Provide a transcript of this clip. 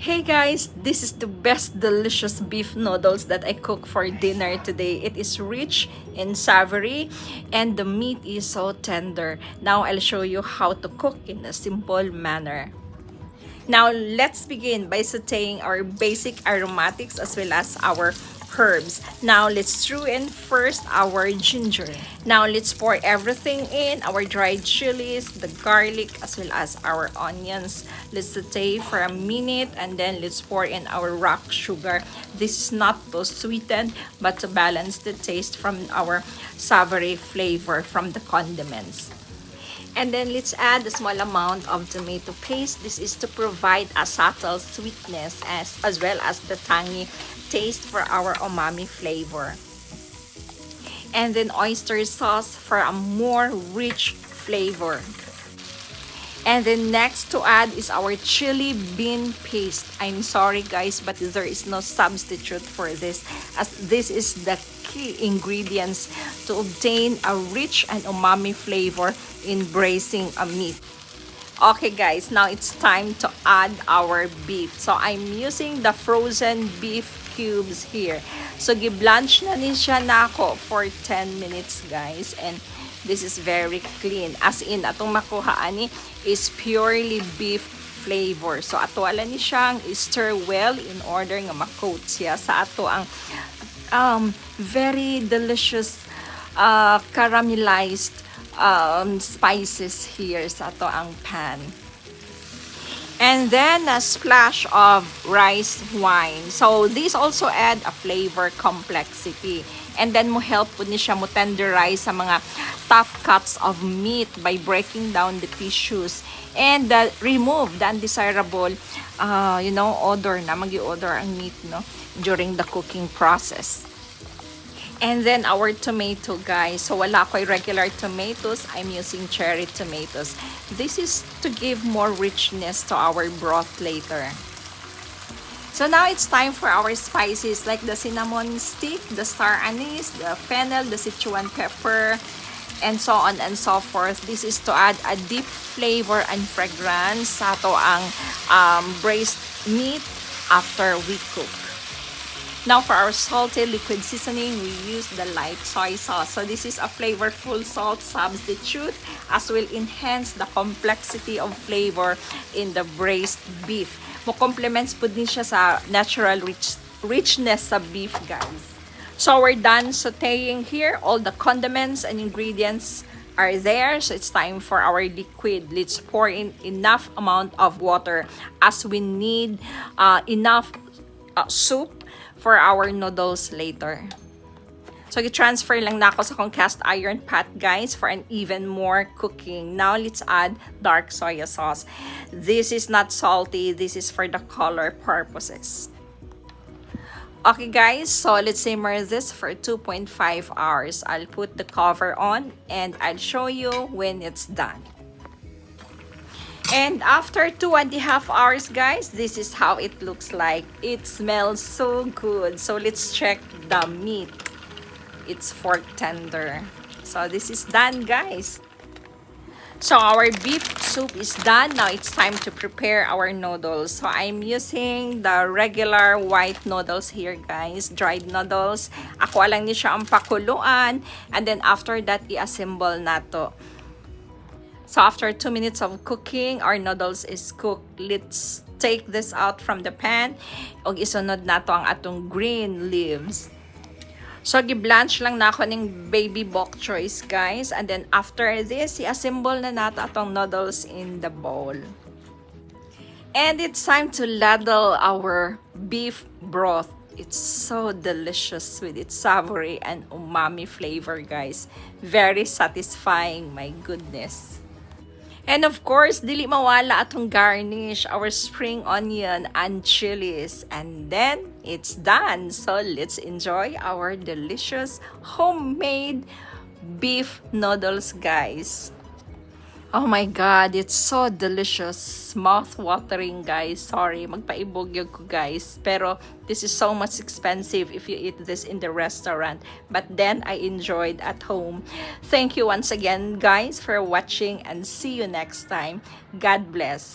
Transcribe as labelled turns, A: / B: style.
A: Hey guys, this is the best delicious beef noodles that I cook for dinner today. It is rich and savory and the meat is so tender. Now I'll show you how to cook in a simple manner. Now let's begin by sauteing our basic aromatics as well as our herbs. Now let's throw in first our ginger. Now let's pour everything in, our dried chilies, the garlic as well as our onions. Let's saute for a minute and then let's pour in our rock sugar. This is not to sweeten but to balance the taste from our savory flavor from the condiments. And then let's add a small amount of tomato paste. This is to provide a subtle sweetness as well as the tangy taste for our umami flavor. And then oyster sauce for a more rich flavor. And then next to add is our chili bean paste. I'm sorry guys, but there is no substitute for this, as this is the key ingredients to obtain a rich and umami flavor in braising a meat. Okay guys, now it's time to add our beef. So I'm using the frozen beef cubes here. So gi-blanch na ni siya nako for 10 minutes guys, and this is very clean. As in, atong makuha ani is purely beef flavor. So ato ala ni siyang stir well in order nga ma-coat siya sa ato ang very delicious caramelized spices here sa ato ang pan. And then a splash of rice wine. So this also add a flavor complexity. And then mo help po ni siya mo tenderize sa mga tough cuts of meat by breaking down the tissues and remove the undesirable odor na magi-odor ang meat during the cooking process. And then our tomato guys. So wala ko'y regular tomatoes. I'm using cherry tomatoes. This is to give more richness to our broth later. So now it's time for our spices like the cinnamon stick, the star anise, the fennel, the Sichuan pepper, and so on and so forth. This is to add a deep flavor and fragrance sa ato ang braised meat after we cook. Now for our salty liquid seasoning, we use the light soy sauce. So this is a flavorful salt substitute as will enhance the complexity of flavor in the braised beef. Mo complements po din siya sa natural richness sa beef guys. So we're done sauteing here. All the condiments and ingredients are there. So it's time for our liquid. Let's pour in enough amount of water as we need enough soup for our noodles later. So i-transfer lang na ako sa akong cast iron pot guys for an even more cooking. Now let's add dark soy sauce. This is not salty. This is for the color purposes. Okay guys, so let's simmer this for 2.5 hours. I'll put the cover on and I'll show you when it's done. And after 2.5 hours guys, this is how it looks like. It smells so good. So let's check the meat. It's fork tender. So this is done guys. So our beef soup is done. Now it's time to prepare our noodles. So I'm using the regular white noodles here guys, dried noodles. Ako lang ni siya ang pakuluan, and then after that i-assemble nato. So after 2 minutes of cooking, our noodles is cooked. Let's take this out from the pan. Og isunod nato ang atong green leaves. So gi-blanch lang na ako ng baby bok choice guys. And then after this, i-assemble na nato atong noodles in the bowl. And it's time to ladle our beef broth. It's so delicious with its savory and umami flavor guys. Very satisfying, my goodness. And of course, dili mawala atong garnish, our spring onion and chilies. And then, it's done. So, let's enjoy our delicious homemade beef noodles, guys. Oh my God, it's so delicious. Mouth-watering, guys. Sorry, magpaibog yun ko, guys. Pero, this is so much expensive if you eat this in the restaurant. But then, I enjoyed at home. Thank you once again, guys, for watching and see you next time. God bless.